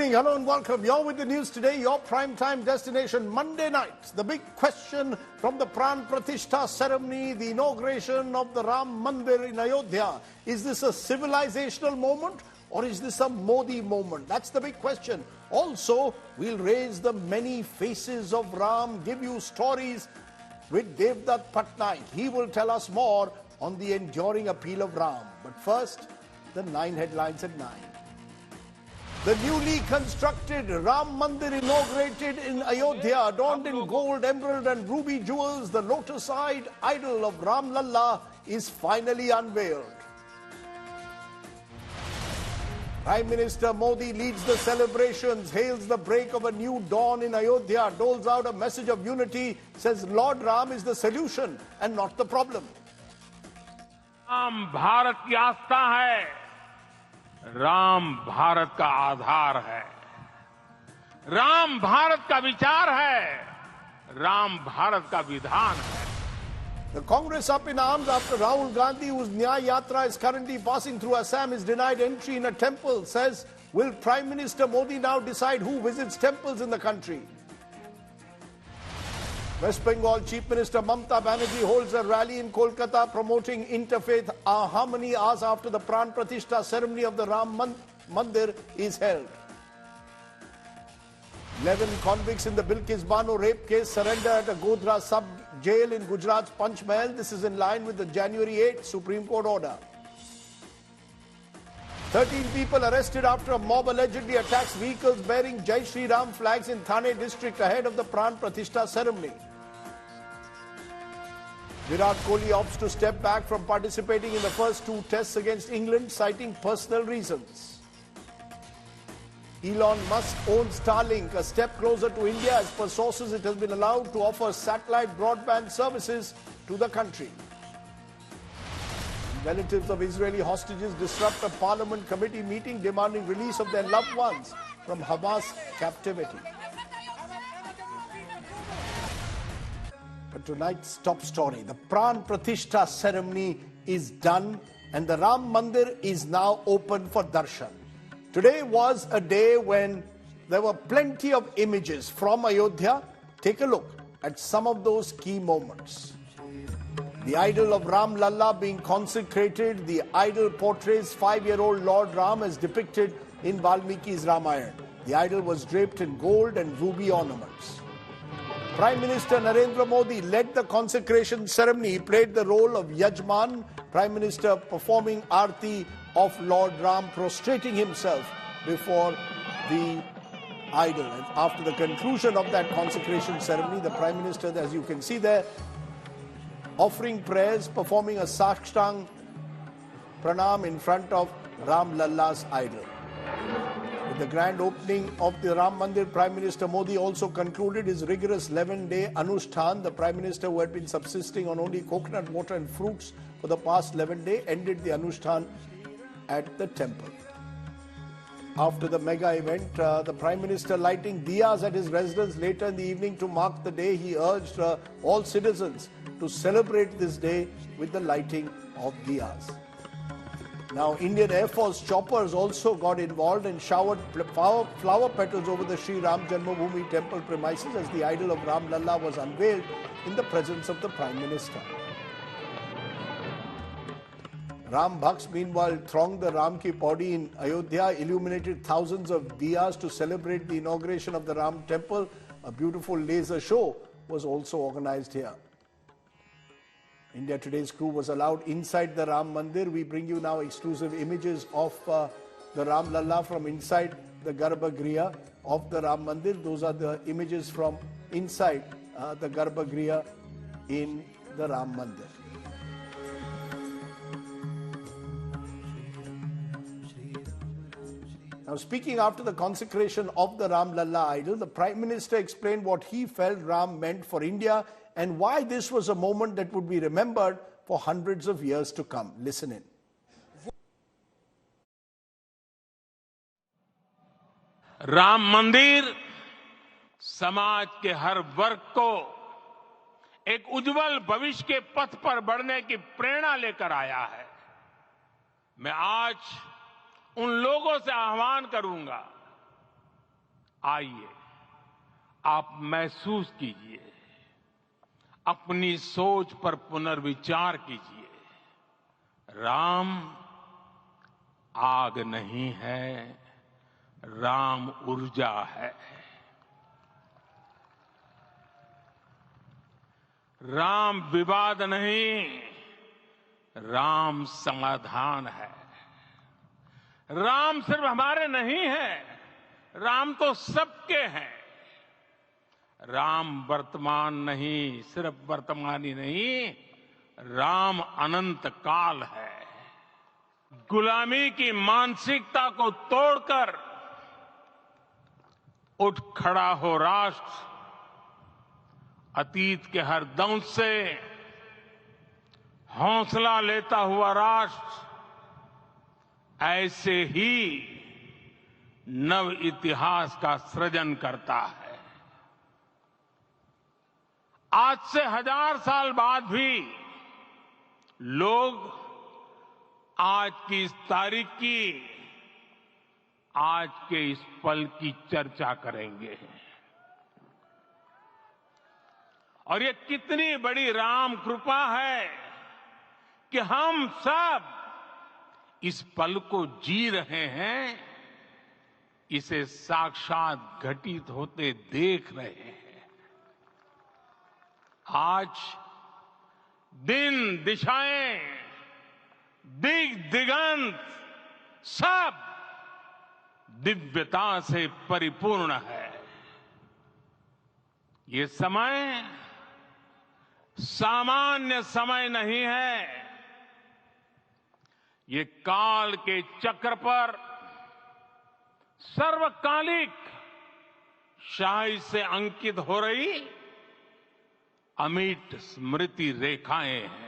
evening, hello and welcome. You're with the news today, your primetime destination, Monday night. The big question from the Pran Pratishtha ceremony, the inauguration of the Ram Mandir in Ayodhya. Is this a civilizational moment or is this a Modi moment? That's the big question. Also, we'll raise the many faces of Ram, give you stories with Devdutt Patnaik. He will tell us more on the enduring appeal of Ram. But first, the 9 headlines at 9. The newly constructed Ram Mandir inaugurated in Ayodhya, adorned in gold, emerald and ruby jewels, the lotus-eyed idol of Ram Lalla is finally unveiled. Prime Minister Modi leads the celebrations, hails the break of a new dawn in Ayodhya, doles out a message of unity, says Lord Ram is the solution and not the problem. Ram Bharat की आस्था है, राम भारत का आधार है, राम भारत का विचार है, राम भारत का विधान है. The Congress up in arms after Rahul Gandhi, whose Nyaya Yatra is currently passing through Assam, is denied entry in a temple, says, will Prime Minister Modi now decide who visits temples in the country? West Bengal Chief Minister Mamata Banerjee holds a rally in Kolkata promoting interfaith harmony hours after the Pran Pratishtha ceremony of the Ram Mandir is held. 11 convicts in the Bilkis Bano rape case surrender at a Godhra sub-jail in Gujarat's Panchmahal. This is in line with the January 8th Supreme Court order. 13 people arrested after a mob allegedly attacks vehicles bearing Jai Shri Ram flags in Thane district ahead of the Pran Pratishtha ceremony. Virat Kohli opts to step back from participating in the first 2 tests against England, citing personal reasons. Elon Musk owns Starlink, a step closer to India. As per sources, it has been allowed to offer satellite broadband services to the country. Relatives of Israeli hostages disrupt a parliament committee meeting demanding release of their loved ones from Hamas captivity. But tonight's top story, the Pran Pratishtha ceremony is done and the Ram Mandir is now open for darshan. Today was a day when there were plenty of images from Ayodhya. Take a look at some of those key moments. The idol of Ram Lalla being consecrated, the idol portrays 5-year-old Lord Ram as depicted in Valmiki's Ramayana. The idol was draped in gold and ruby ornaments. Prime Minister Narendra Modi led the consecration ceremony. He played the role of Yajman, Prime Minister performing Aarti of Lord Ram, prostrating himself before the idol. And after the conclusion of that consecration ceremony, the Prime Minister, as you can see there, offering prayers, performing a Sakshtang Pranam in front of Ram Lalla's idol. With the grand opening of the Ram Mandir, Prime Minister Modi also concluded his rigorous 11-day Anushtan. The Prime Minister, who had been subsisting on only coconut water and fruits for the past 11 days, ended the Anushtan at the temple. After the mega event, the Prime Minister lighting diyas at his residence later in the evening to mark the day, he urged all citizens to celebrate this day with the lighting of diyas. Now, Indian Air Force choppers also got involved and showered flower petals over the Sri Ram Janmabhoomi temple premises as the idol of Ram Lalla was unveiled in the presence of the Prime Minister. Ram Bhakts, meanwhile, thronged the Ram Ki Paudi in Ayodhya, illuminated thousands of diyas to celebrate the inauguration of the Ram temple. A beautiful laser show was also organized here. India Today's crew was allowed inside the Ram Mandir. We bring you now exclusive images of the Ram Lalla from inside the Garbhagriha of the Ram Mandir. Those are the images from inside the Garbhagriha in the Ram Mandir. Now, speaking after the consecration of the Ram Lalla idol, the Prime Minister explained what he felt Ram meant for India and why this was a moment that would be remembered for hundreds of years to come. Listen in. Ram मंदिर समाज के हर वर्ग को एक उज्जवल भविष्य के पथ पर बढ़ने की प्रेरणा लेकर आया है. मैं आज उन लोगों से आह्वान करूंगा आइए आप महसूस कीजिए, अपनी सोच पर पुनर्विचार कीजिए। राम आग नहीं है, राम ऊर्जा है। राम विवाद नहीं, राम समाधान है। राम सिर्फ हमारे नहीं है, राम तो सबके हैं। राम वर्तमान नहीं, सिर्फ वर्तमानी नहीं, राम अनंत काल है। गुलामी की मानसिकता को तोड़कर उठ खड़ा हो राष्ट्र। अतीत के हर दंश से हौसला लेता हुआ राष्ट्र ऐसे ही नव इतिहास का सृजन करता है। आज से 1000 साल बाद भी लोग आज की इस तारीख की, आज के इस पल की चर्चा करेंगे। और ये कितनी बड़ी राम कृपा है कि हम सब इस पल को जी रहे हैं, इसे साक्षात घटित होते देख रहे हैं। आज दिन दिशाएं, दिग दिगंत सब दिव्यता से परिपूर्ण है। ये समय सामान्य समय नहीं है, ये काल के चक्र पर सर्वकालिक शाही से अंकित हो रही अमिट स्मृति रेखाएं हैं।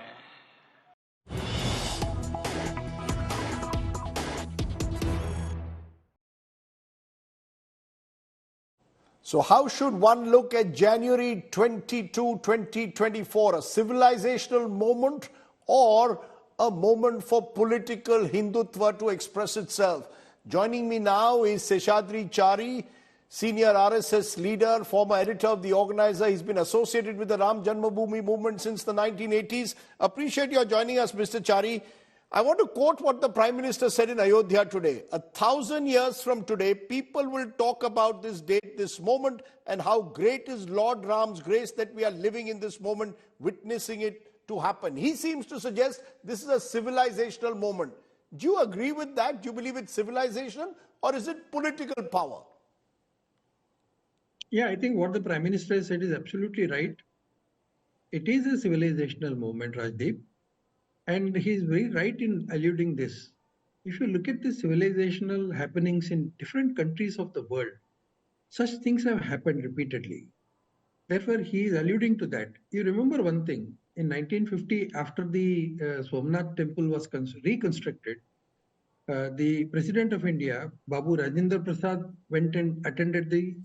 So how should one look at January 22, 2024, a civilizational moment or a moment for political Hindutva to express itself? Joining me now is Seshadri Chari, senior RSS leader, former editor of The Organizer. He's been associated with the Ram Janmabhoomi movement since the 1980s. Appreciate your joining us, Mr. Chari. I want to quote what the Prime Minister said in Ayodhya today. 1,000 years from today, people will talk about this date, this moment, and how great is Lord Ram's grace that we are living in this moment, witnessing it to happen. He seems to suggest this is a civilizational moment. Do you agree with that? Do you believe it's civilization or is it political power? Yeah, I think what the Prime Minister has said is absolutely right. It is a civilizational moment, Rajdeep. And he is very right in alluding this. If you look at the civilizational happenings in different countries of the world, such things have happened repeatedly. Therefore, he is alluding to that. You remember one thing, in 1950, after the Somnath temple was reconstructed, the President of India, Babu Rajendra Prasad, went and attended the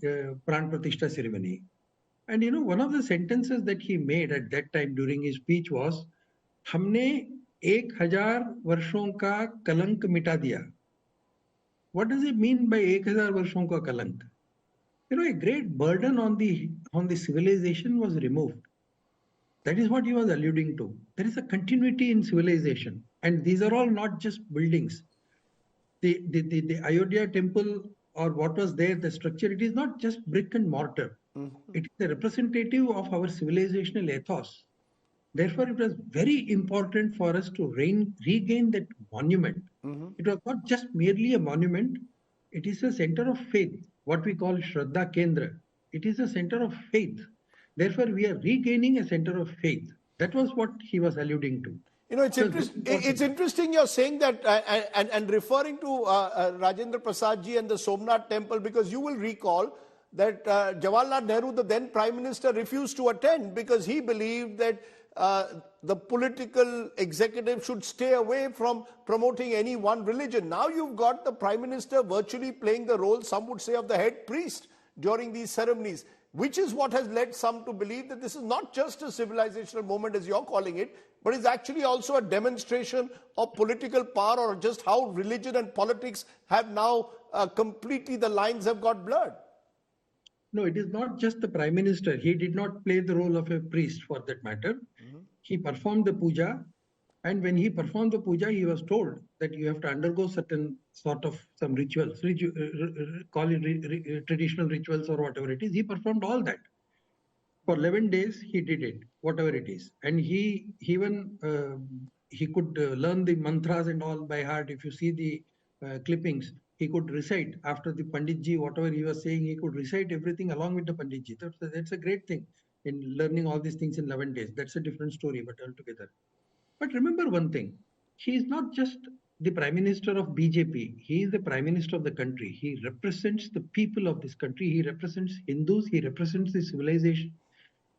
Pran Pratishtha ceremony. And you know, one of the sentences that he made at that time during his speech was, हमने 1000 वर्षों का कलंक मिटा दिया. What does it mean by 1000 वर्षों का कलंक? You know, a great burden on the civilization was removed. That is what he was alluding to. There is a continuity in civilization, and these are all not just buildings. The Ayodhya temple or what was there, the structure, it is not just brick and mortar. It is a representative of our civilizational ethos. Therefore, it was very important for us to regain that monument. It was not just merely a monument. It is a center of faith, what we call Shraddha Kendra. It is a center of faith. Therefore, we are regaining a center of faith. That was what he was alluding to. You know, it's interesting you're saying that and referring to Rajendra Prasad ji and the Somnath temple, because you will recall that Jawaharlal Nehru, the then Prime Minister, refused to attend because he believed that the political executive should stay away from promoting any one religion. Now you've got the Prime Minister virtually playing the role, some would say, of the head priest during these ceremonies, which is what has led some to believe that this is not just a civilizational moment, as you're calling it, but is actually also a demonstration of political power, or just how religion and politics have now completely, the lines have got blurred. No, it is not just the Prime Minister. He did not play the role of a priest for that matter. He performed the puja. And when he performed the puja, he was told that you have to undergo certain sort of some rituals, call it traditional rituals or whatever it is. He performed all that. For 11 days, he did it, whatever it is. And he even, he could learn the mantras and all by heart. If you see the clippings, he could recite after the Panditji, whatever he was saying, he could recite everything along with the Panditji. That's a great thing in learning all these things in 11 days. That's a different story, but altogether. But remember one thing, he is not just the Prime Minister of BJP. He is the Prime Minister of the country. He represents the people of this country. He represents Hindus. He represents the civilization.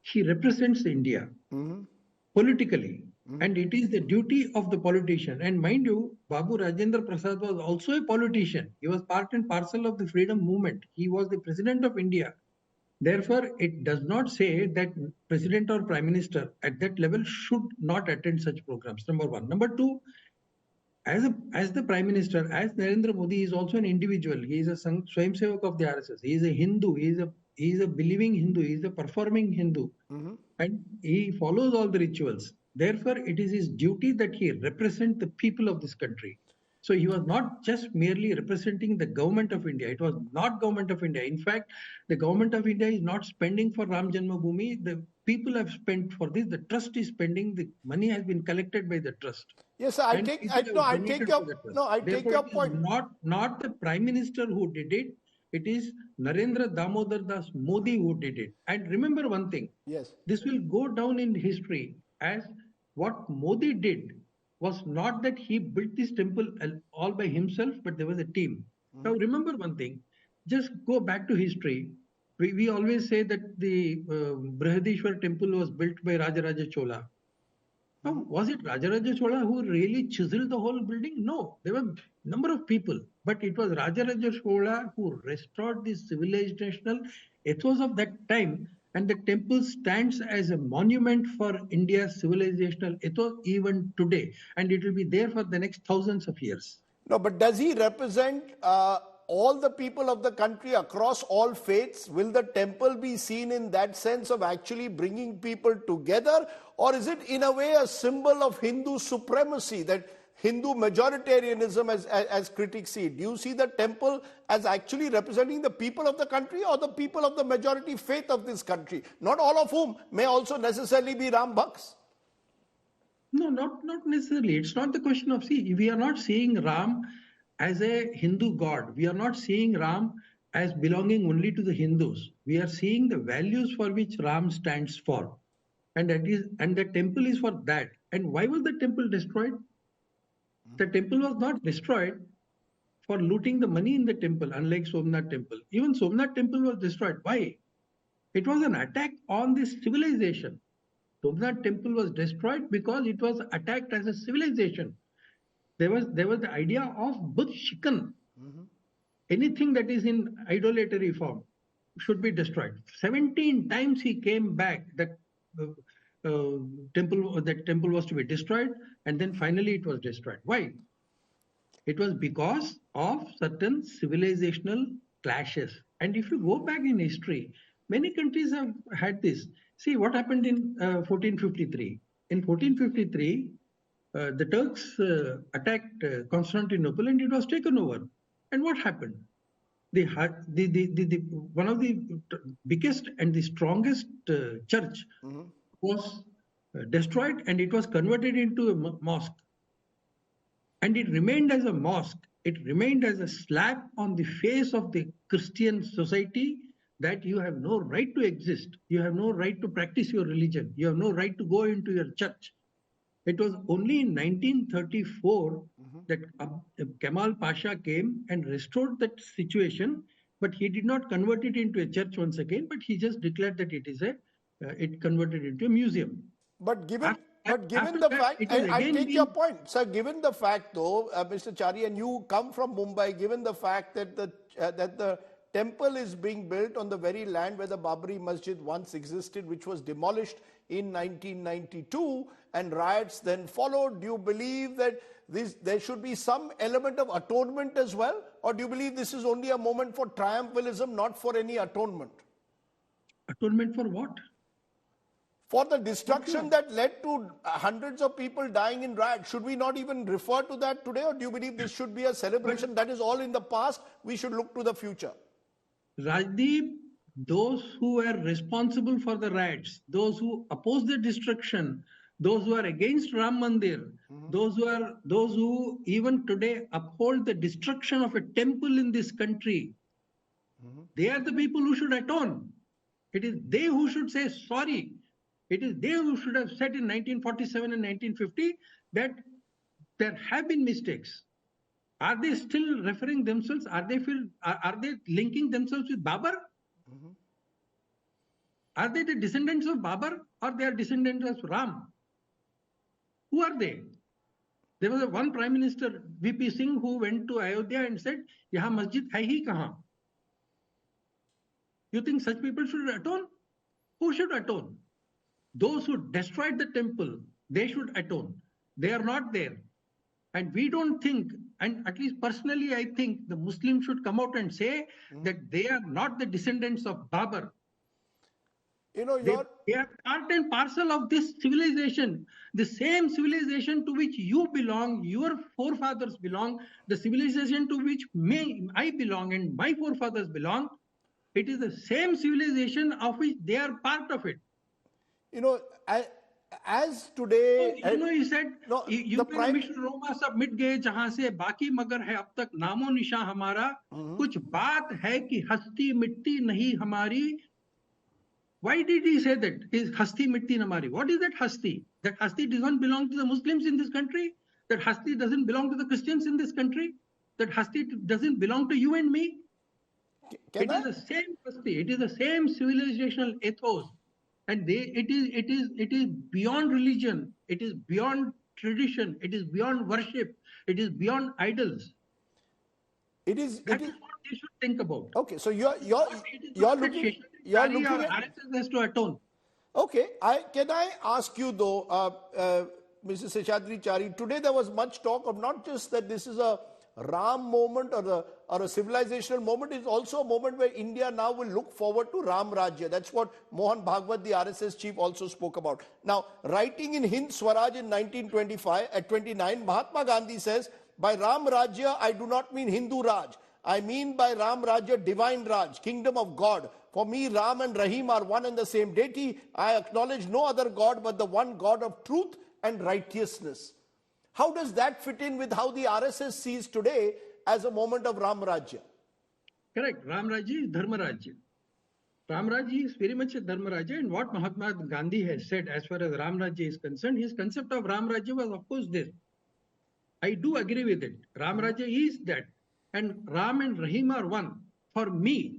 He represents India politically. And it is the duty of the politician. And mind you, Babu Rajendra Prasad was also a politician. He was part and parcel of the freedom movement. He was the President of India. Therefore, it does not say that President or Prime Minister at that level should not attend such programs, number one. Number two, as the Prime Minister, as Narendra Modi is also an individual. He is a Swayamsevak of the RSS. He is a Hindu. He is a believing Hindu. He is a performing Hindu. And he follows all the rituals. Therefore, it is his duty that he represent the people of this country. So he was not just merely representing the government of India. It was not government of India. In fact, the government of India is not spending for Ram Janmabhoomi. The people have spent for this. The trust is spending. The money has been collected by the trust. Yes, sir, I take your point. Not the Prime Minister who did it. It is Narendra Damodar Das Modi who did it. And remember one thing. Yes. This will go down in history as what Modi did was not that he built this temple all by himself, but there was a team. Now remember one thing, just go back to history. We always say that the Brihadishwar temple was built by Rajaraja Chola. Now, was it Rajaraja Chola who really chiseled the whole building? No, there were a number of people, but it was Rajaraja Chola who restored the civilizational ethos of that time. And the temple stands as a monument for India's civilizational ethos even today. And it will be there for the next thousands of years. No, but does he represent all the people of the country across all faiths? Will the temple be seen in that sense of actually bringing people together? Or is it in a way a symbol of Hindu supremacy, that Hindu majoritarianism as critics see it? Do you see the temple as actually representing the people of the country or the people of the majority faith of this country? Not all of whom may also necessarily be Ram Bhaks. No, not necessarily. It's not the question of, see, we are not seeing Ram as a Hindu god. We are not seeing Ram as belonging only to the Hindus. We are seeing the values for which Ram stands for. And the temple is for that. And why was the temple destroyed? The temple was not destroyed for looting the money in the temple, unlike Somnath temple. Even Somnath temple was destroyed. Why? It was an attack on this civilization. Somnath temple was destroyed because it was attacked as a civilization. There was the idea of Buddh Shikan. Anything that is in idolatry form should be destroyed. 17 times he came back that temple was to be destroyed, and then finally it was destroyed. Why? It was because of certain civilizational clashes. And if you go back in history, many countries have had this. See what happened in 1453. In 1453, the Turks attacked Constantinople and it was taken over. And what happened? One of the biggest and the strongest church was destroyed and it was converted into a mosque. And it remained as a mosque. It remained as a slap on the face of the Christian society that you have no right to exist. You have no right to practice your religion. You have no right to go into your church. It was only in 1934 that Kemal Pasha came and restored that situation, but he did not convert it into a church once again, but he just declared that it converted into a museum. But given the fact, I take your point, sir. Given the fact, though, Mr. Chari, and you come from Mumbai, given the fact that the temple is being built on the very land where the Babri Masjid once existed, which was demolished in 1992, and riots then followed, do you believe that there should be some element of atonement as well? Or do you believe this is only a moment for triumphalism, not for any atonement? Atonement for what? For the destruction that led to hundreds of people dying in riots. Should we not even refer to that today, or do you believe this should be a celebration that is all in the past? We should look to the future. Rajdeep, those who were responsible for the riots, those who oppose the destruction, those who are against Ram Mandir, those who even today uphold the destruction of a temple in this country, they are the people who should atone. It is they who should say sorry. It is they who should have said in 1947 and 1950 that there have been mistakes. Are they still referring themselves? Are they linking themselves with Babar? Are they the descendants of Babar, or they are descendants of Ram? Who are they? There was one Prime Minister, VP Singh, who went to Ayodhya and said, "Yahan masjid hai hi kahan?" You think such people should atone? Who should atone? Those who destroyed the temple, they should atone. They are not there. And we don't think, and at least personally, I think the Muslims should come out and say that they are not the descendants of Babar. You know, they are part and parcel of this civilization, the same civilization to which you belong, your forefathers belong, the civilization to which I belong and my forefathers belong. It is the same civilization of which they are part of it. You know, as today, he said, you Mission Roma सब मिट गए जहां से बाकी मगर है अब तक नामो निशान हमारा कुछ बात है कि हस्ती मिट्टी नहीं हमारी. Why did he say that? Is hasti mitti namari? What is that hasti? That hasti doesn't belong to the Muslims in this country. That hasti doesn't belong to the Christians in this country. That hasti doesn't belong to you and me. It is the same hasti. It is the same civilizational ethos. And it is beyond religion. It is beyond tradition. It is beyond worship. It is beyond idols. That is what they should think about. Okay, so you're looking at RSS has to atone. Okay, can I ask you though, Mr. Seshadri Chari, today there was much talk of not just that this is a Ram moment or a civilizational moment, is also a moment where India now will look forward to Ram Rajya. That's what Mohan Bhagwant, the RSS chief, also spoke about. Now, writing in Hind Swaraj in 1925, at 29, Mahatma Gandhi says, by Ram Rajya, I do not mean Hindu Raj. I mean by Ram Rajya, divine Raj, kingdom of God. For me, Ram and Rahim are one and the same deity. I acknowledge no other God but the one God of truth and righteousness. How does that fit in with how the RSS sees today as a moment of Ram Rajya? Correct. Ram Rajya is Dharma Rajya. Ram Rajya is very much a Dharma Rajya, and what Mahatma Gandhi has said as far as Ram Rajya is concerned, his concept of Ram Rajya was of course this. I do agree with it. Ram Rajya is that. And Ram and Rahim are one for me.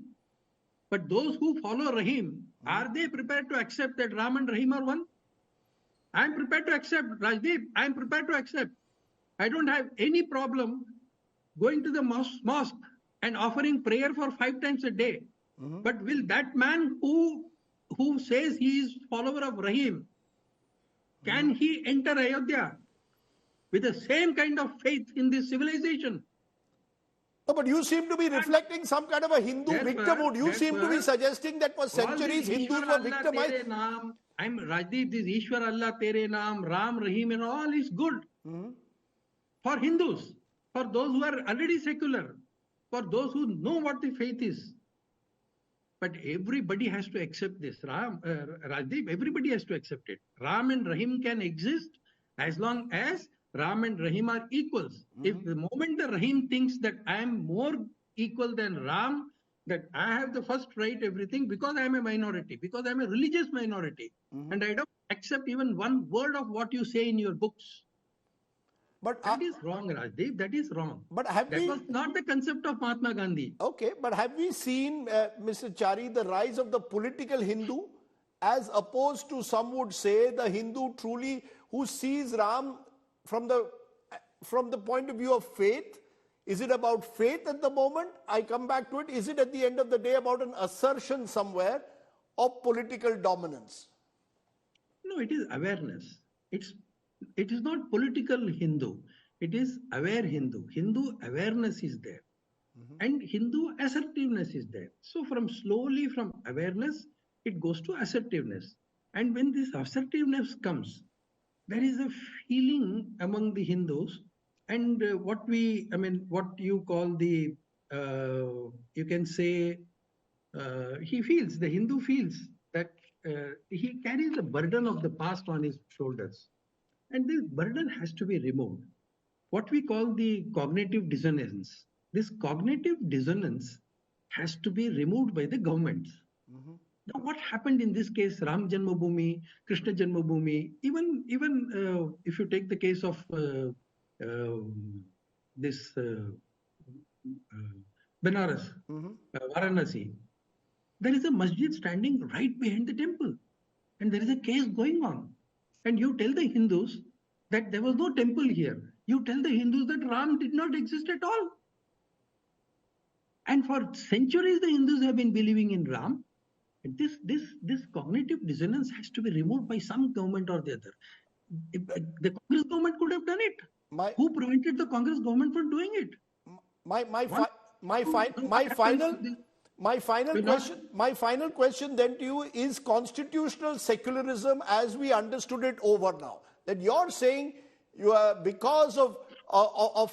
But those who follow Rahim, are they prepared to accept that Ram and Rahim are one? I am prepared to accept, Rajdeep. I am prepared to accept. I don't have any problem going to the mosque and offering prayer for 5 times a day. But will that man who says he is follower of Rahim, can he enter Ayodhya with the same kind of faith in this civilization? No, but you seem to be reflecting some kind of a Hindu victimhood. You seem to be suggesting that for centuries Hindus were victimized. I'm Rajdeep, this Ishwar Allah Tere Naam, Ram, Rahim and all is good. For Hindus, for those who are already secular, for those who know what the faith is. But everybody has to accept this. Rajdeep, everybody has to accept it. Ram and Rahim can exist as long as Ram and Rahim are equals. If the moment the Rahim thinks that I am more equal than Ram, that I have the first right everything because I am a minority, because I am a religious minority, and I don't accept even one word of what you say in your books. But that is wrong, Rajdeep. That is wrong. But that was not the concept of Mahatma Gandhi. Okay, but have we seen, Mr. Chari, the rise of the political Hindu, as opposed to, some would say, the Hindu truly who sees Ram from the point of view of faith? Is it about faith at the moment? I come back to it. Is it at the end of the day about an assertion somewhere of political dominance? No, it is awareness. It is not political Hindu. It is aware Hindu. Hindu awareness is there. And Hindu assertiveness is there. So from awareness, it goes to assertiveness. And when this assertiveness comes, there is a feeling among the Hindus, and what you call you can say, the Hindu feels that he carries the burden of the past on his shoulders. And this burden has to be removed. What we call the cognitive dissonance. This cognitive dissonance has to be removed by the governments. Mm-hmm. Now, what happened in this case, Ram Janmabhoomi, Krishna Janmabhoomi, even if you take the case of Benares, Varanasi, there is a masjid standing right behind the temple, and there is a case going on. And you tell the Hindus that there was no temple here. You tell the Hindus that Ram did not exist at all. And for centuries, the Hindus have been believing in Ram. This cognitive dissonance has to be removed by some government or the other. The Congress government could have done it. Who prevented the Congress government from doing it? My final question then to you is constitutional secularism as we understood it over now. That you're saying you are, because of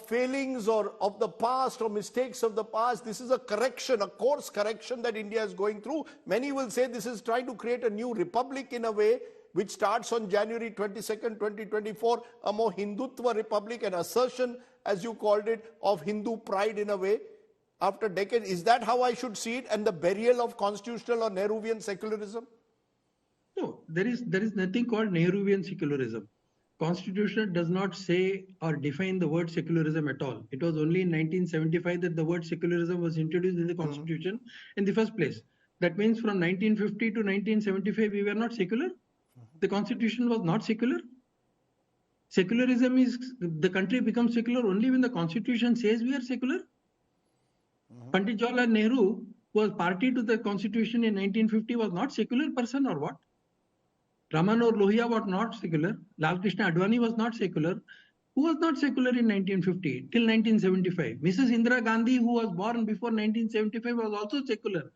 failings or of the past or mistakes of the past, this is a correction, a course correction that India is going through. Many will say this is trying to create a new republic in a way which starts on January 22nd, 2024, a more Hindutva republic, an assertion, as you called it, of Hindu pride in a way. After decades, is that how I should see it? And the burial of constitutional or Nehruvian secularism? No, there is nothing called Nehruvian secularism. Constitution does not say or define the word secularism at all. It was only in 1975 that the word secularism was introduced in the Constitution in the first place. That means from 1950 to 1975, we were not secular. The Constitution was not secular. Secularism is, the country becomes secular only when the Constitution says we are secular. Pandit Jawaharlal Nehru, who was party to the Constitution in 1950, was not secular person or what? Raman or Lohia was not secular. Lal Krishna Advani was not secular. Who was not secular in 1950 till 1975? Mrs. Indira Gandhi, who was born before 1975, was also secular.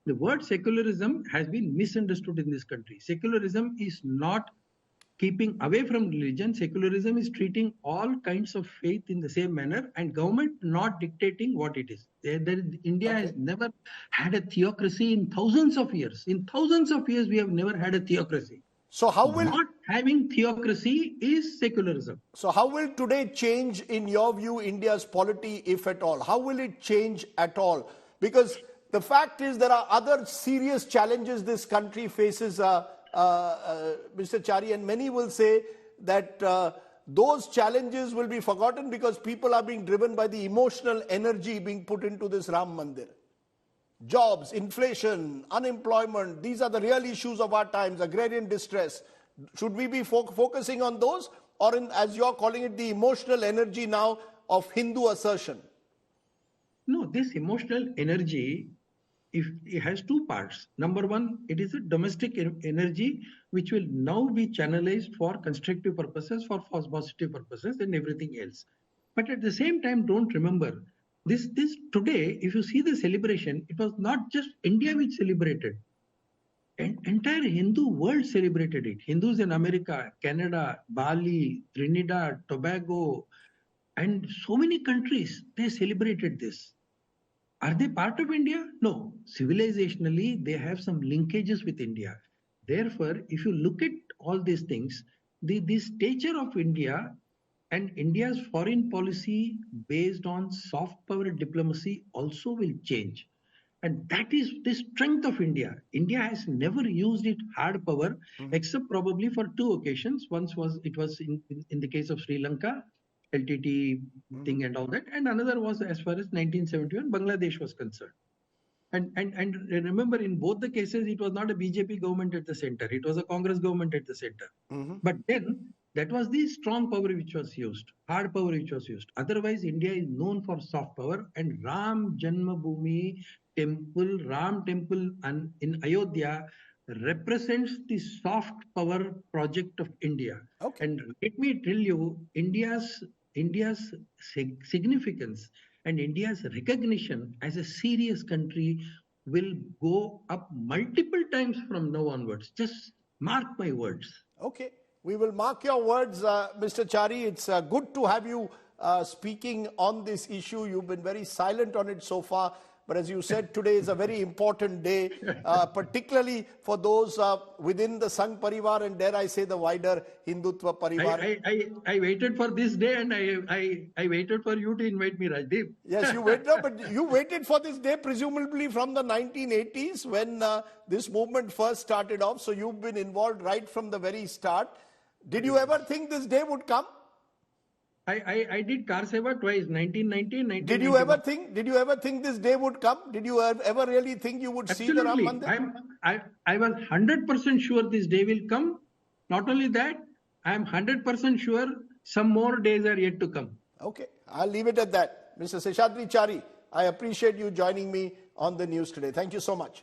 The word secularism has been misunderstood in this country. Secularism is not keeping away from religion. Secularism is treating all kinds of faith in the same manner, and government not dictating what it is. India has never had a theocracy in thousands of years. In thousands of years, we have never had a theocracy. So how will not having theocracy is secularism? So how will today change, in your view, India's polity, if at all? How will it change at all? Because the fact is there are other serious challenges this country faces, Mr. Chari, and many will say that those challenges will be forgotten because people are being driven by the emotional energy being put into this Ram Mandir. Jobs, inflation, unemployment, these are the real issues of our times, agrarian distress. Should we be focusing on those, or as you're calling it, the emotional energy now of Hindu assertion? No, this emotional energy, it has two parts. Number one, it is a domestic energy which will now be channelized for constructive purposes, for positive purposes and everything else. But at the same time, don't remember, this today, if you see the celebration, it was not just India which celebrated. Entire Hindu world celebrated it. Hindus in America, Canada, Bali, Trinidad, Tobago, and so many countries, they celebrated this. Are they part of India? No. Civilizationally, they have some linkages with India. Therefore, if you look at all these things, the stature of India and India's foreign policy based on soft power diplomacy also will change. And that is the strength of India. India has never used its hard power, except probably for two occasions. Once it was in the case of Sri Lanka, LTT thing and all that. And another was as far as 1971, Bangladesh was concerned. And remember, in both the cases, it was not a BJP government at the center. It was a Congress government at the center. But then that was the strong power which was used, hard power which was used. Otherwise, India is known for soft power, and Ram Janmabhoomi temple, Ram temple in Ayodhya represents the soft power project of India. Okay. And let me tell you, India's significance and India's recognition as a serious country will go up multiple times from now onwards. Just mark my words. Okay, we will mark your words, Mr. Chari. It's good to have you speaking on this issue. You've been very silent on it so far. But as you said, today is a very important day, particularly for those within the Sangh Parivar and dare I say the wider Hindutva Parivar. I waited for this day and I waited for you to invite me, Rajdeep. Yes, you waited, but you waited for this day presumably from the 1980s when this movement first started off. So you've been involved right from the very start. Did you ever think this day would come? I did Car Seva twice, 1990 and 1991. Did you ever think this day would come? Did you ever really think you would see the Ram Mandir? I was 100% sure this day will come. Not only that, I am 100% sure some more days are yet to come. Okay, I'll leave it at that. Mr. Seshadri Chari, I appreciate you joining me on the news today. Thank you so much.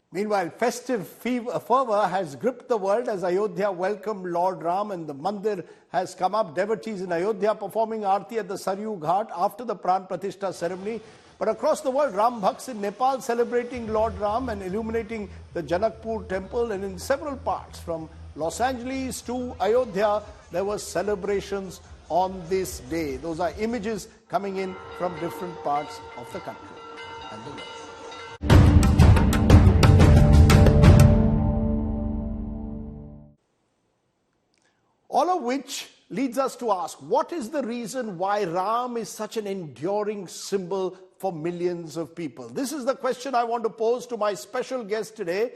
Meanwhile, festive fervour has gripped the world as Ayodhya welcomed Lord Ram and the Mandir has come up. Devotees in Ayodhya performing Aarti at the Saryu Ghat after the Pran Pratishtha ceremony. But across the world, Ram Bhakts in Nepal celebrating Lord Ram and illuminating the Janakpur temple. And in several parts, from Los Angeles to Ayodhya, there were celebrations on this day. Those are images coming in from different parts of the country and the world. All of which leads us to ask, what is the reason why Ram is such an enduring symbol for millions of people? This is the question I want to pose to my special guest today.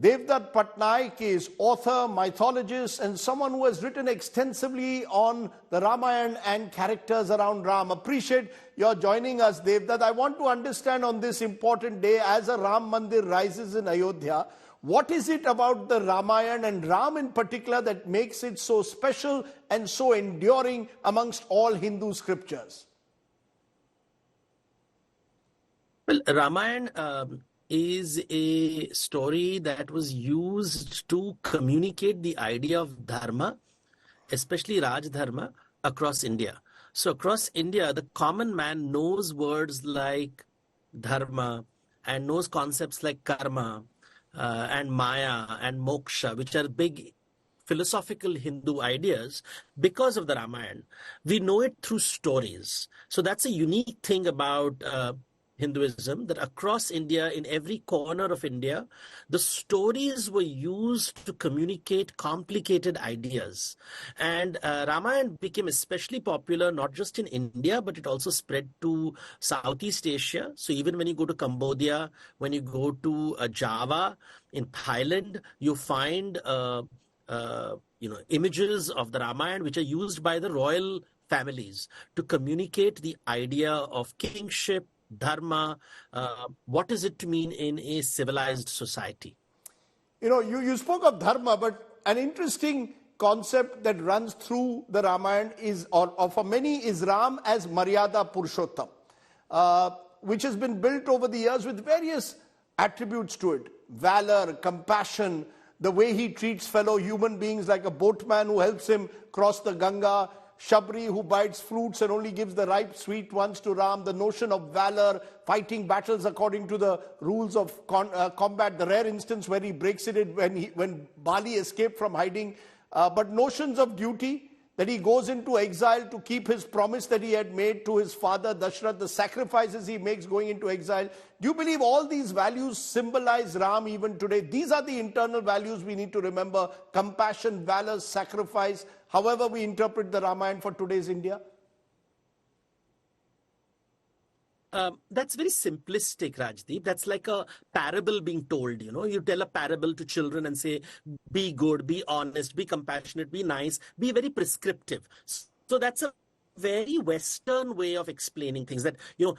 Devdutt Patnaik is author, mythologist, and someone who has written extensively on the Ramayana and characters around Ram. Appreciate your joining us, Devdutt. I want to understand on this important day, as a Ram Mandir rises in Ayodhya, what is it about the Ramayana and Ram in particular that makes it so special and so enduring amongst all Hindu scriptures? Well, Ramayana is a story that was used to communicate the idea of dharma, especially Raj Dharma, across India. So across India, the common man knows words like dharma and knows concepts like karma, and Maya and Moksha, which are big philosophical Hindu ideas because of the Ramayana. We know it through stories. So that's a unique thing about Hinduism, that across India, in every corner of India, the stories were used to communicate complicated ideas. And Ramayana became especially popular not just in India, but it also spread to Southeast Asia. So even when you go to Cambodia, when you go to Java, in Thailand, you find images of the Ramayana which are used by the royal families to communicate the idea of kingship, dharma, what is it to mean in a civilized society? You spoke of dharma, but an interesting concept that runs through the Ramayana is, or for many, is Ram as Maryada Purushottam, which has been built over the years with various attributes to it. Valor, compassion, the way he treats fellow human beings like a boatman who helps him cross the Ganga, Shabri who bites fruits and only gives the ripe sweet ones to Ram, the notion of valor, fighting battles according to the rules of combat, the rare instance where he breaks it when Bali escaped from hiding, but notions of duty, that he goes into exile to keep his promise that he had made to his father Dashrath, the sacrifices he makes going into exile. Do you believe all these values symbolize Ram even today? These are the internal values we need to remember: compassion, valor, sacrifice, however we interpret the Ramayana for today's India? That's very simplistic, Rajdeep. That's like a parable being told, You tell a parable to children and say, be good, be honest, be compassionate, be nice, be very prescriptive. So that's a very Western way of explaining things, that,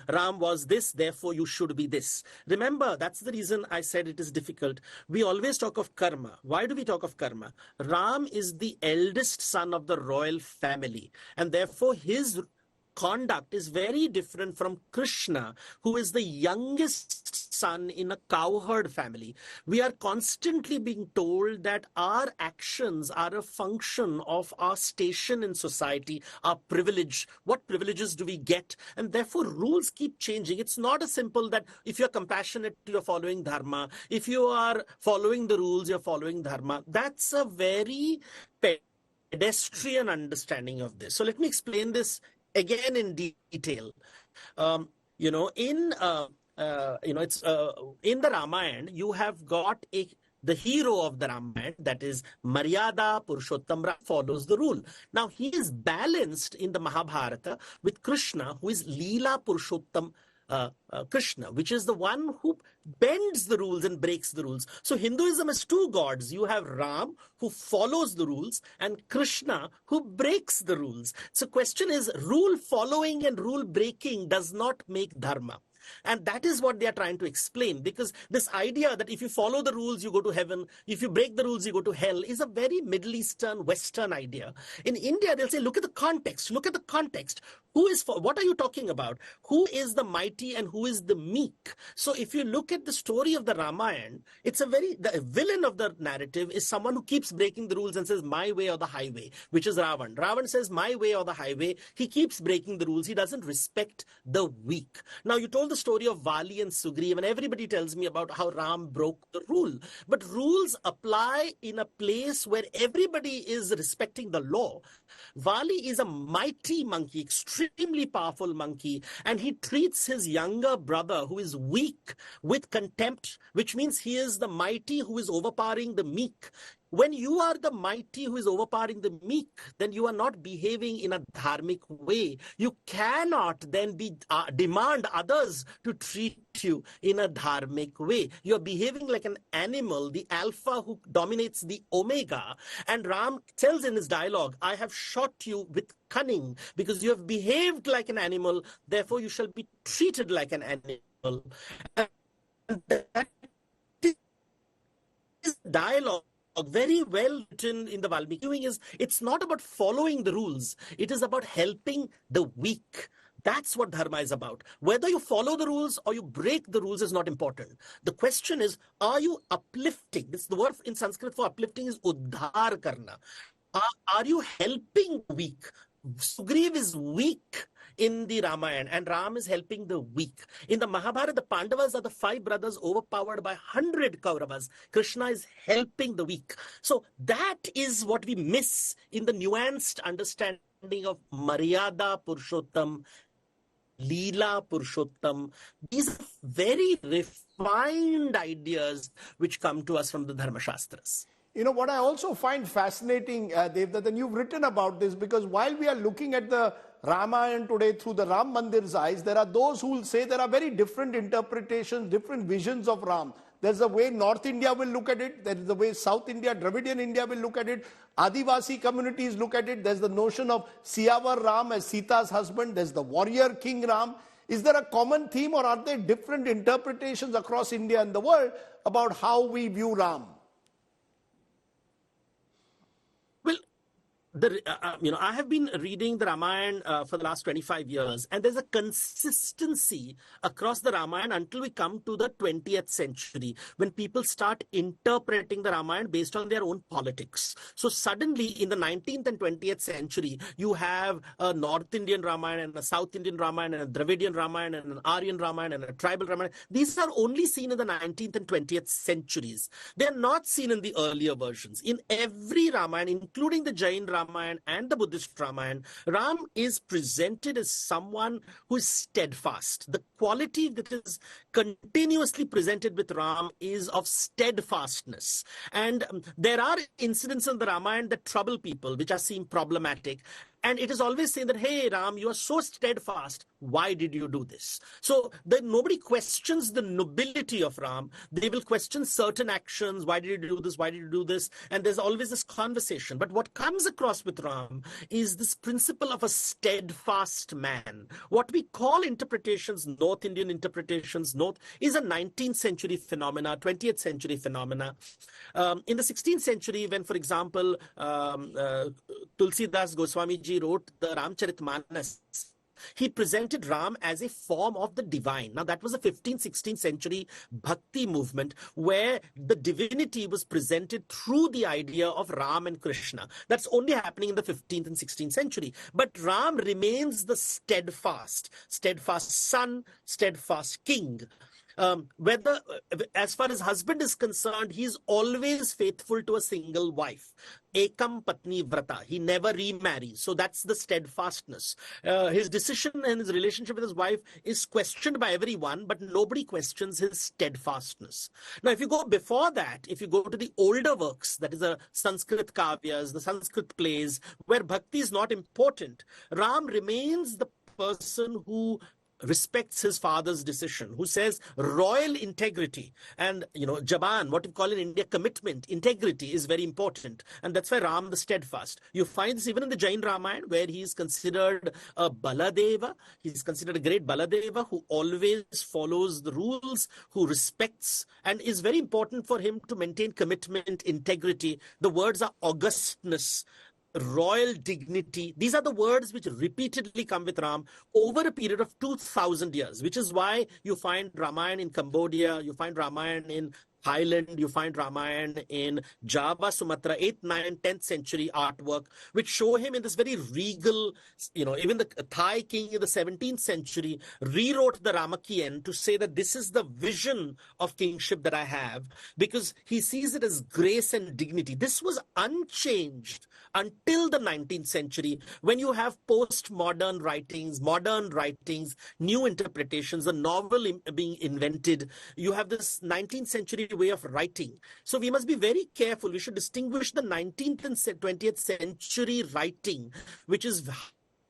Ram was this, therefore you should be this. Remember, that's the reason I said it is difficult. We always talk of karma. Why do we talk of karma? Ram is the eldest son of the royal family, and therefore his conduct is very different from Krishna, who is the youngest son in a cowherd family. We are constantly being told that our actions are a function of our station in society, our privilege. What privileges do we get? And therefore, rules keep changing. It's not as simple that if you're compassionate, you're following dharma. If you are following the rules, you're following dharma. That's a very pedestrian understanding of this. So let me explain this again in detail. In the Ramayana, you have got the hero of the Ramayana, that is Maryada Purushottam Ram, follows the rule. Now he is balanced in the Mahabharata with Krishna, who is Leela Purushottam Krishna, which is the one who bends the rules and breaks the rules. So Hinduism has two gods. You have Ram, who follows the rules, and Krishna, who breaks the rules. So question is, rule following and rule breaking does not make dharma. And that is what they are trying to explain, because this idea that if you follow the rules, you go to heaven, if you break the rules, you go to hell, is a very Middle Eastern, Western idea. In India, they'll say, look at the context, look at the context. What are you talking about? Who is the mighty and who is the meek? So if you look at the story of the Ramayana, the villain of the narrative is someone who keeps breaking the rules and says, my way or the highway, which is Ravan. Ravan says, my way or the highway. He keeps breaking the rules. He doesn't respect the weak. Now, you told the story of Vali and Sugriv, and everybody tells me about how Ram broke the rule. But rules apply in a place where everybody is respecting the law. Vali is a mighty monkey, extremely powerful monkey, and he treats his younger brother, who is weak, with contempt, which means he is the mighty who is overpowering the meek. When you are the mighty who is overpowering the meek, then you are not behaving in a dharmic way. You cannot then demand others to treat you in a dharmic way. You are behaving like an animal, the alpha who dominates the omega. And Ram tells in his dialogue, I have shot you with cunning because you have behaved like an animal, therefore you shall be treated like an animal. And that is dialogue very well written in the Valmiki. It's not about following the rules. It is about helping the weak. That's what dharma is about. Whether you follow the rules or you break the rules is not important. The question is, are you uplifting? The word in Sanskrit for uplifting is uddhar karna. Are you helping the weak? Sugriv is weak in the Ramayana, and Ram is helping the weak. In the Mahabharata, the Pandavas are the 5 brothers overpowered by 100 Kauravas. Krishna is helping the weak. So that is what we miss in the nuanced understanding of Maryada Purushottam, Leela Purushottam. These are very refined ideas which come to us from the Dharma Shastras. You know, what I also find fascinating, Devdutt, and you've written about this, because while we are looking at the Ramayana today through the Ram Mandir's eyes, there are those who will say there are very different interpretations, different visions of Ram. There's the way North India will look at it. There is the way South India, Dravidian India will look at it. Adivasi communities look at it. There's the notion of Siyavar Ram as Sita's husband. There's the warrior King Ram. Is there a common theme, or are there different interpretations across India and the world about how we view Ram? I have been reading the Ramayana for the last 25 years, and there's a consistency across the Ramayana until we come to the 20th century, when people start interpreting the Ramayana based on their own politics. So suddenly in the 19th and 20th century, you have a North Indian Ramayana and a South Indian Ramayana and a Dravidian Ramayana and an Aryan Ramayana and a tribal Ramayana. These are only seen in the 19th and 20th centuries. They are not seen in the earlier versions. In every Ramayana, including the Jain Ramayana and the Buddhist Ramayana, Ram is presented as someone who is steadfast. The quality that is continuously presented with Ram is of steadfastness. And there are incidents in the Ramayana that trouble people, which are seen problematic. And it is always saying that, hey, Ram, you are so steadfast. Why did you do this? So nobody questions the nobility of Ram. They will question certain actions. Why did you do this? Why did you do this? And there's always this conversation. But what comes across with Ram is this principle of a steadfast man. What we call interpretations, North Indian interpretations, is a 19th century phenomena, 20th century phenomena. In the 16th century, when, for example, Tulsidas Goswami ji wrote the Ramcharitmanas, He presented Ram as a form of the divine. Now, that was a 15th, 16th century bhakti movement where the divinity was presented through the idea of Ram and Krishna. That's only happening in the 15th and 16th century. But Ram remains the steadfast son, steadfast king. Whether, as far as husband is concerned, he's always faithful to a single wife. Ekam Patni Vrata. He never remarries. So that's the steadfastness. His decision and his relationship with his wife is questioned by everyone, but nobody questions his steadfastness. Now, if you go before that, if you go to the older works, that is the Sanskrit kavyas, the Sanskrit plays, where bhakti is not important, Ram remains the person who respects his father's decision, who says royal integrity and, Jaban, what we call in India commitment, integrity is very important. And that's why Ram the steadfast. You find this even in the Jain Ramayana, where he is considered a Baladeva. He's considered a great Baladeva who always follows the rules, who respects, and is very important for him to maintain commitment, integrity. The words are augustness, royal dignity. These are the words which repeatedly come with Ram over a period of 2,000 years, which is why you find Ramayana in Cambodia, you find Ramayana in Thailand, you find Ramayana in Java, Sumatra, 8th, 9th, 10th century artwork, which show him in this very regal, even the Thai king in the 17th century rewrote the Ramakien to say that this is the vision of kingship that I have, because he sees it as grace and dignity. This was unchanged until the 19th century, when you have postmodern writings, modern writings, new interpretations, the novel being invented. You have this 19th century way of writing. So we must be very careful. We should distinguish the 19th and 20th century writing, which is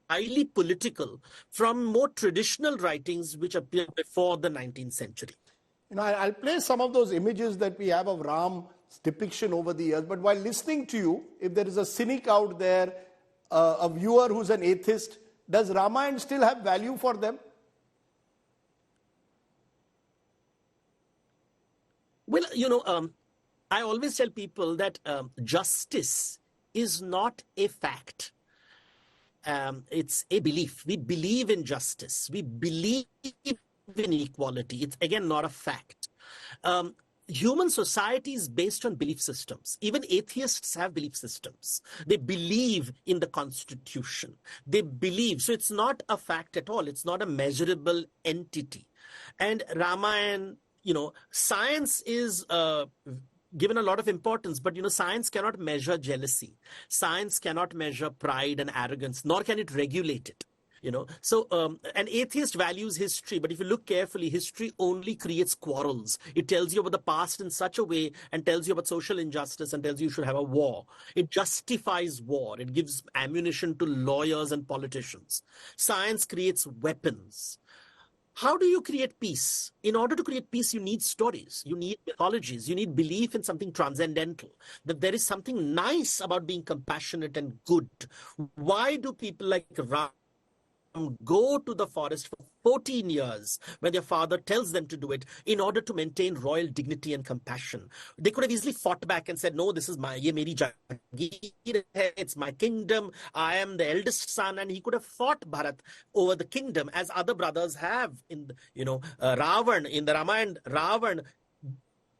highly political, from more traditional writings which appear before the 19th century. I'll play some of those images that we have of Ram's depiction over the years. But while listening to you, if there is a cynic out there, a viewer who's an atheist, does Ramayana still have value for them? Well, I always tell people that justice is not a fact. It's a belief. We believe in justice. We believe in equality. It's, again, not a fact. Human society is based on belief systems. Even atheists have belief systems. They believe in the Constitution. They believe. So it's not a fact at all. It's not a measurable entity. And Ramayana, science is given a lot of importance, but science cannot measure jealousy. Science cannot measure pride and arrogance, nor can it regulate it. So an atheist values history, but if you look carefully, history only creates quarrels. It tells you about the past in such a way and tells you about social injustice and tells you should have a war. It justifies war. It gives ammunition to lawyers and politicians. Science creates weapons. How do you create peace? In order to create peace, you need stories, you need mythologies, you need belief in something transcendental, that there is something nice about being compassionate and good. Why do people like Ram go to the forest for 14 years when their father tells them to do it in order to maintain royal dignity and compassion? They could have easily fought back and said, no, this is ye meri jagir hai, it's my kingdom, I am the eldest son, and he could have fought Bharat over the kingdom as other brothers have. In Ravan, in the Ramayana, Ravan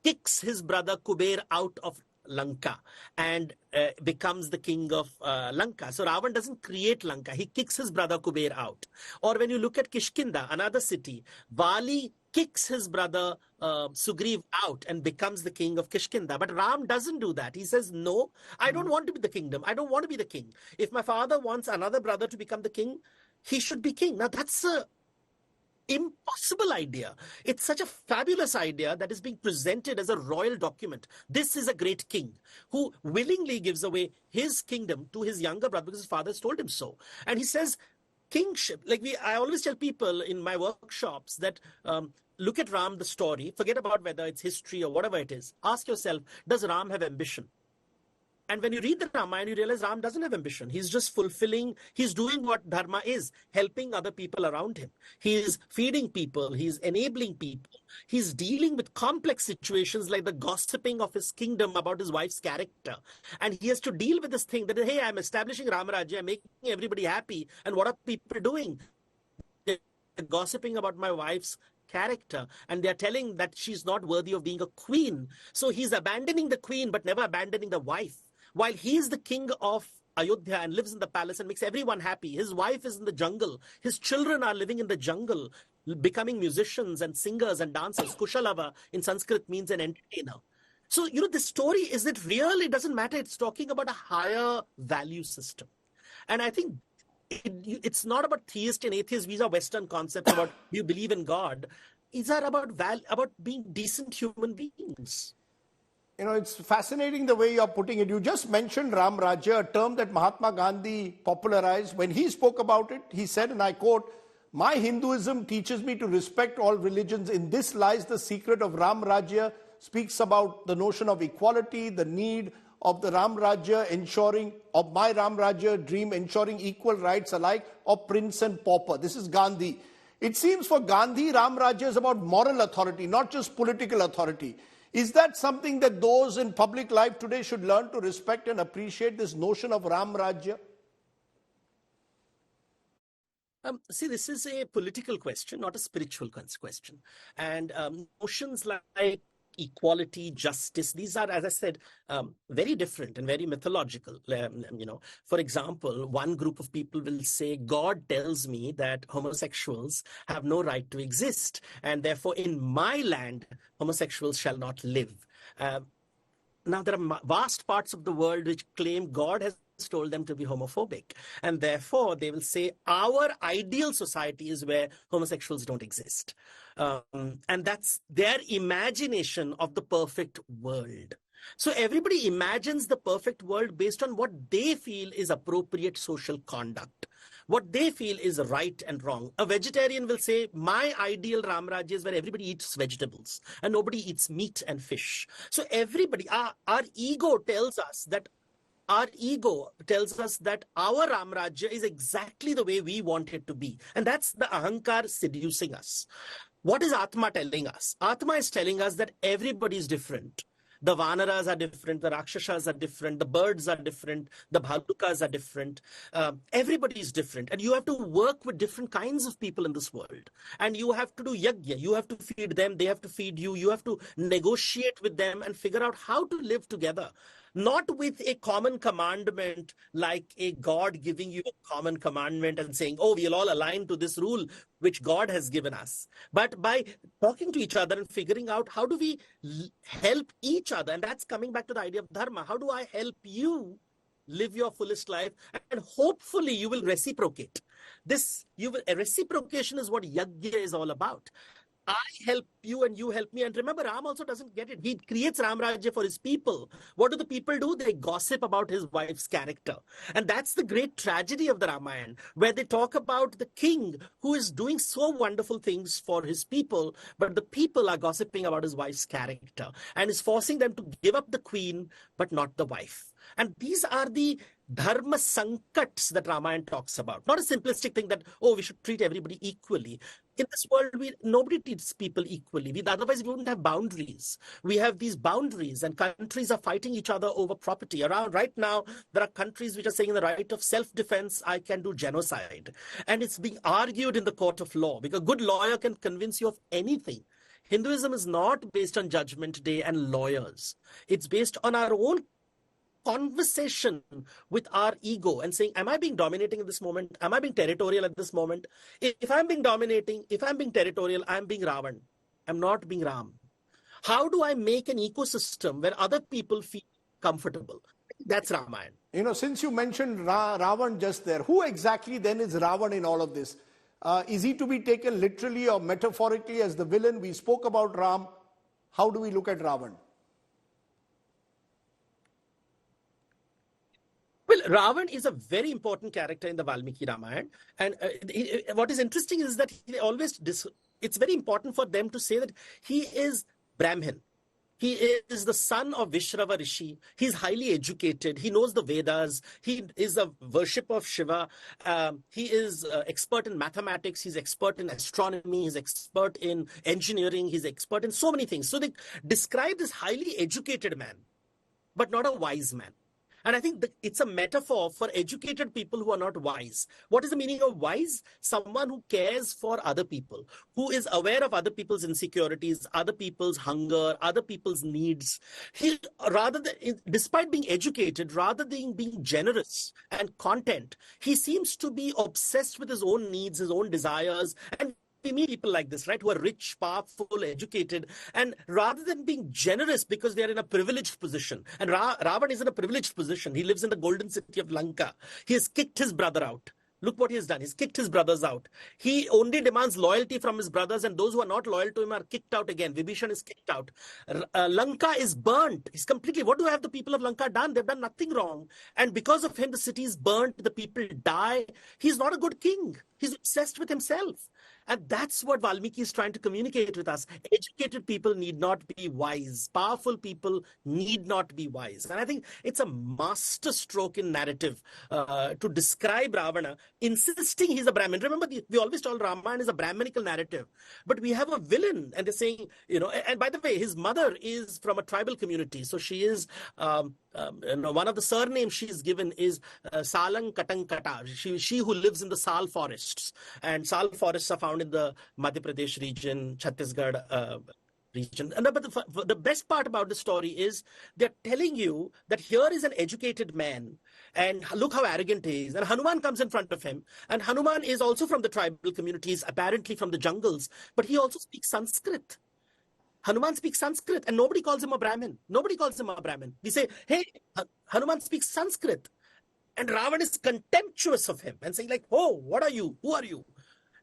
kicks his brother Kuber out of Lanka and becomes the king of Lanka. So Ravan doesn't create Lanka. He kicks his brother Kuber out. Or when you look at Kishkinda, another city, Vali kicks his brother Sugriv out and becomes the king of Kishkinda. But Ram doesn't do that. He says, no, I don't want to be the kingdom. I don't want to be the king. If my father wants another brother to become the king, he should be king. Now that's a impossible idea. It's such a fabulous idea that is being presented as a royal document. This is a great king who willingly gives away his kingdom to his younger brother because his father has told him so. And he says, kingship, I always tell people in my workshops that look at Ram, the story, forget about whether it's history or whatever it is. Ask yourself, does Ram have ambition? And when you read the Ramayana, you realize Ram doesn't have ambition. He's just he's doing what dharma is, helping other people around him. He is feeding people. He's enabling people. He's dealing with complex situations like the gossiping of his kingdom about his wife's character. And he has to deal with this thing that, hey, I'm establishing Ramarajya, I'm making everybody happy. And what are people doing? they're gossiping about my wife's character, and they're telling that she's not worthy of being a queen. So he's abandoning the queen, but never abandoning the wife. While he's the king of Ayodhya and lives in the palace and makes everyone happy, his wife is in the jungle. His children are living in the jungle, becoming musicians and singers and dancers. Kushalava in Sanskrit means an entertainer. So, this story, is it real? It doesn't matter. It's talking about a higher value system. And I think it's not about theist and atheist. These are Western concepts about you believe in God. These are about being decent human beings. It's fascinating the way you're putting it. You just mentioned Ram Rajya, a term that Mahatma Gandhi popularized. When he spoke about it, he said, and I quote, "My Hinduism teaches me to respect all religions. In this lies the secret of Ram Rajya." Speaks about the notion of equality, the need of the Ram Rajya ensuring, of my Ram Rajya dream ensuring equal rights alike of prince and pauper. This is Gandhi. It seems for Gandhi, Ram Rajya is about moral authority, not just political authority. Is that something that those in public life today should learn to respect and appreciate, this notion of Ram Rajya? See, this is a political question, not a spiritual question. And notions like equality, justice, these are, as I said, very different and very mythological. For example, one group of people will say, God tells me that homosexuals have no right to exist, and therefore in my land, homosexuals shall not live. Now, there are vast parts of the world which claim God has told them to be homophobic, and therefore they will say our ideal society is where homosexuals don't exist. And that's their imagination of the perfect world. So everybody imagines the perfect world based on what they feel is appropriate social conduct, what they feel is right and wrong. A vegetarian will say, my ideal Ram Rajya is where everybody eats vegetables and nobody eats meat and fish. So everybody, our ego tells us that our Ram Rajya is exactly the way we want it to be. And that's the Ahankar seducing us. What is Atma telling us? Atma is telling us that everybody is different. The Vanaras are different, the Rakshasas are different, the birds are different, the Bhalukas are different. Everybody is different. And you have to work with different kinds of people in this world. And you have to do yajna. You have to feed them, they have to feed you. You have to negotiate with them and figure out how to live together. Not with a common commandment like a God giving you a common commandment and saying, oh, we'll all align to this rule which God has given us. But by talking to each other and figuring out how do we help each other. And that's coming back to the idea of dharma. How do I help you live your fullest life? And hopefully you will reciprocate. Reciprocation is what yajna is all about. I help you and you help me. And remember, Ram also doesn't get it. He creates Ram Rajya for his people. What do the people do? They gossip about his wife's character. And that's the great tragedy of the Ramayana, where they talk about the king who is doing so wonderful things for his people, but the people are gossiping about his wife's character and is forcing them to give up the queen, but not the wife. And these are the dharma sankats that Ramayana talks about. Not a simplistic thing that, oh, we should treat everybody equally. In this world, nobody treats people equally. Otherwise, we wouldn't have boundaries. We have these boundaries, and countries are fighting each other over property. Right now, there are countries which are saying in the right of self-defense, I can do genocide. And it's being argued in the court of law, because a good lawyer can convince you of anything. Hinduism is not based on Judgment Day and lawyers. It's based on our own conversation with our ego and saying, am I being dominating at this moment? Am I being territorial at this moment? If I'm being dominating, if I'm being territorial, I'm being Ravan. I'm not being Ram. How do I make an ecosystem where other people feel comfortable? That's Ramayana. Since you mentioned Ravan just there, who exactly then is Ravan in all of this? Is he to be taken literally or metaphorically as the villain? We spoke about Ram. How do we look at Ravan? Well, Ravan is a very important character in the Valmiki Ramayana. And what is interesting is that it's very important for them to say that he is Brahmin. He is the son of Vishrava Rishi. He's highly educated. He knows the Vedas. He is a worshipper of Shiva. He is expert in mathematics. He's expert in astronomy. He's expert in engineering. He's expert in so many things. So they describe this highly educated man, but not a wise man. And I think it's a metaphor for educated people who are not wise. What is the meaning of wise? Someone who cares for other people, who is aware of other people's insecurities, other people's hunger, other people's needs. He, despite being educated, rather than being generous and content, he seems to be obsessed with his own needs, his own desires, and we meet people like this, right, who are rich, powerful, educated, and rather than being generous because they are in a privileged position, and Ravan is in a privileged position. He lives in the golden city of Lanka. He has kicked his brother out. Look what he has done. He's kicked his brothers out. He only demands loyalty from his brothers, and those who are not loyal to him are kicked out again. Vibhishan is kicked out. Lanka is burnt. He's completely... What do have the people of Lanka done? They've done nothing wrong. And because of him, the city is burnt. The people die. He's not a good king. He's obsessed with himself. And that's what Valmiki is trying to communicate with us. Educated people need not be wise. Powerful people need not be wise. And I think it's a master stroke in narrative to describe Ravana, insisting he's a Brahmin. Remember, we always told Ramayana is a Brahminical narrative. But we have a villain, and they're saying, and by the way, his mother is from a tribal community. So she is... one of the surnames she's given is Salang Katang Kata. She who lives in the Sal forests. And Sal forests are found in the Madhya Pradesh region, Chhattisgarh region. But the best part about the story is they're telling you that here is an educated man, and look how arrogant he is. And Hanuman comes in front of him. And Hanuman is also from the tribal communities, apparently from the jungles, but he also speaks Sanskrit. Hanuman speaks Sanskrit, and nobody calls him a Brahmin. Nobody calls him a Brahmin. We say, hey, Hanuman speaks Sanskrit. And Ravan is contemptuous of him and saying like, oh, what are you? Who are you?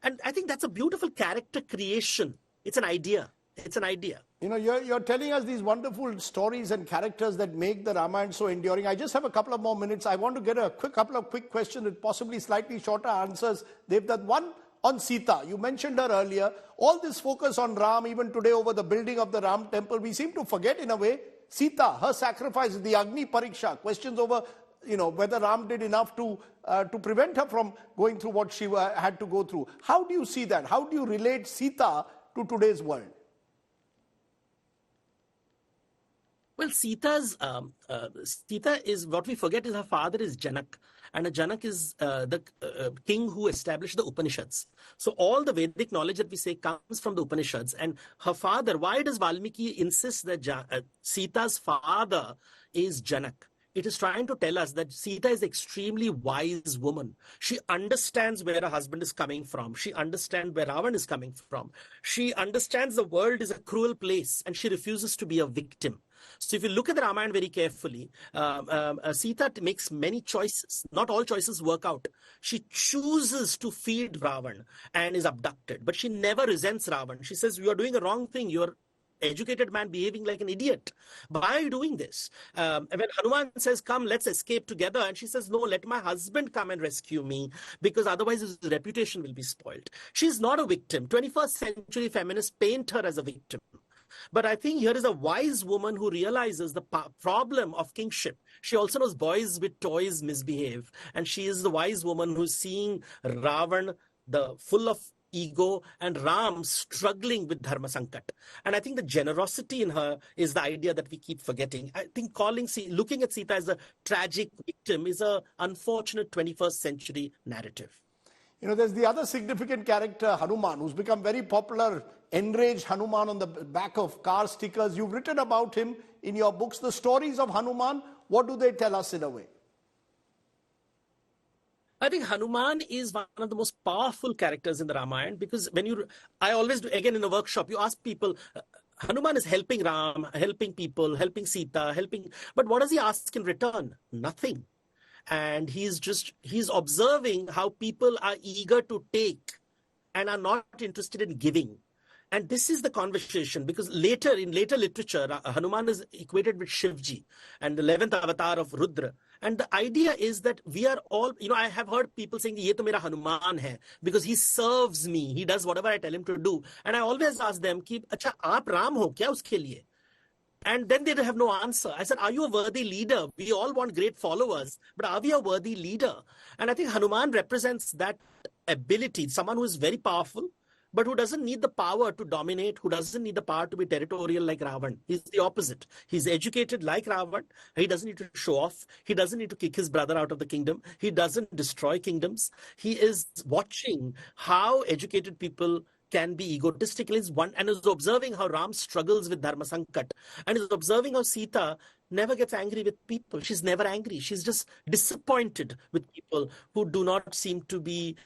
And I think that's a beautiful character creation. It's an idea. It's an idea. You're telling us these wonderful stories and characters that make the Ramayana so enduring. I just have a couple of more minutes. I want to get a couple of quick questions with possibly slightly shorter answers. They've done one on Sita. You mentioned her earlier. All this focus on Ram, even today over the building of the Ram temple, we seem to forget in a way Sita, her sacrifice, the Agni Pariksha, questions over whether Ram did enough to prevent her from going through what she had to go through. How do you see that? How do you relate Sita to today's world? Well, Sita is, what we forget is her father is Janak. And Janak is the king who established the Upanishads. So all the Vedic knowledge that we say comes from the Upanishads. And her father, why does Valmiki insist that Sita's father is Janak? It is trying to tell us that Sita is an extremely wise woman. She understands where her husband is coming from. She understands where Ravan is coming from. She understands the world is a cruel place, and she refuses to be a victim. So if you look at the Ramayana very carefully, Sita makes many choices. Not all choices work out. She chooses to feed Ravan and is abducted. But she never resents Ravan. She says, you are doing a wrong thing. You're educated man behaving like an idiot. Why are you doing this? When Hanuman says, come, let's escape together. And she says, no, let my husband come and rescue me, because otherwise his reputation will be spoiled. She's not a victim. 21st century feminists paint her as a victim. But I think here is a wise woman who realizes the problem of kingship. She also knows boys with toys misbehave. And she is the wise woman who's seeing Ravan, the full of ego, and Ram struggling with Dharma Sankat. And I think the generosity in her is the idea that we keep forgetting. I think looking at Sita as a tragic victim is an unfortunate 21st century narrative. There's the other significant character, Hanuman, who's become very popular, enraged Hanuman on the back of car stickers. You've written about him in your books. The stories of Hanuman, what do they tell us in a way? I think Hanuman is one of the most powerful characters in the Ramayana, because I always do, again in a workshop, you ask people, Hanuman is helping Ram, helping people, helping Sita, but what does he ask in return? Nothing. And he's observing how people are eager to take and are not interested in giving. And this is the conversation, because in later literature, Hanuman is equated with Shivji and the 11th avatar of Rudra. And the idea is that we are all, I have heard people saying, ye to mera Hanuman hai, because he serves me. He does whatever I tell him to do. And I always ask them, acha, aap Ram ho kya uske liye? And then they have no answer. I said, are you a worthy leader? We all want great followers, but are we a worthy leader? And I think Hanuman represents that ability, someone who is very powerful, but who doesn't need the power to dominate, who doesn't need the power to be territorial like Ravan. He's the opposite. He's educated like Ravan. He doesn't need to show off. He doesn't need to kick his brother out of the kingdom. He doesn't destroy kingdoms. He is watching how educated people can be egotistical and is observing how Ram struggles with Dharma Sankat, and is observing how Sita never gets angry with people. She's never angry. She's just disappointed with people who do not seem to be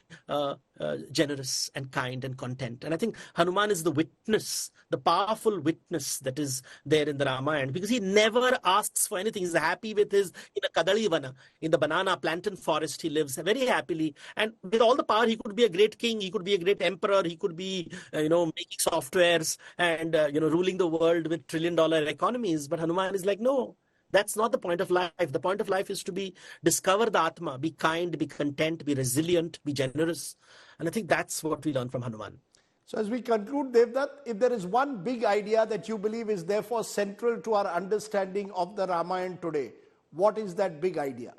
generous and kind and content. And I think Hanuman is the witness, the powerful witness that is there in the Ramayana, because he never asks for anything. He's happy with in a Kadali Vana, in the banana plantain forest, he lives very happily. And with all the power, he could be a great king, he could be a great emperor, he could be, making softwares and, ruling the world with trillion-dollar economies. But Hanuman is like, no. That's not the point of life. The point of life is to discover the Atma, be kind, be content, be resilient, be generous. And I think that's what we learn from Hanuman. So as we conclude, Devdutt, if there is one big idea that you believe is therefore central to our understanding of the Ramayana today, what is that big idea?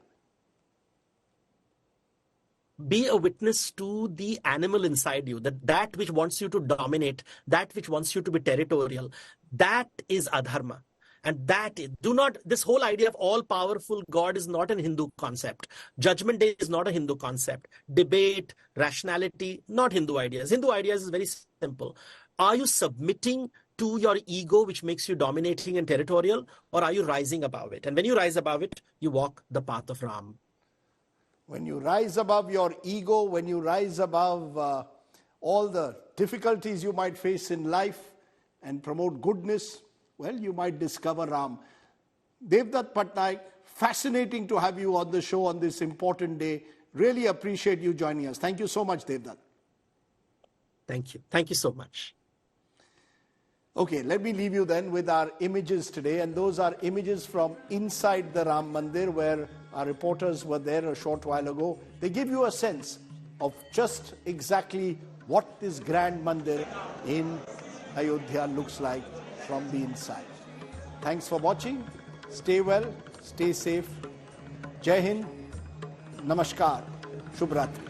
Be a witness to the animal inside you, that which wants you to dominate, that which wants you to be territorial. That is adharma. And this whole idea of all-powerful God is not an Hindu concept. Judgment Day is not a Hindu concept. Debate, rationality, not Hindu ideas. Hindu ideas is very simple. Are you submitting to your ego, which makes you dominating and territorial, or are you rising above it? And when you rise above it, you walk the path of Ram. When you rise above your ego, when you rise above all the difficulties you might face in life and promote goodness, well, you might discover Ram. Devdutt Patnaik, fascinating to have you on the show on this important day. Really appreciate you joining us. Thank you so much, Devdutt. Thank you. Thank you so much. Okay, let me leave you then with our images today. And those are images from inside the Ram Mandir, where our reporters were there a short while ago. They give you a sense of just exactly what this grand mandir in Ayodhya looks like from the inside. Thanks for watching. Stay well, stay safe. Jai Hind, Namaskar, Shubh Ratri.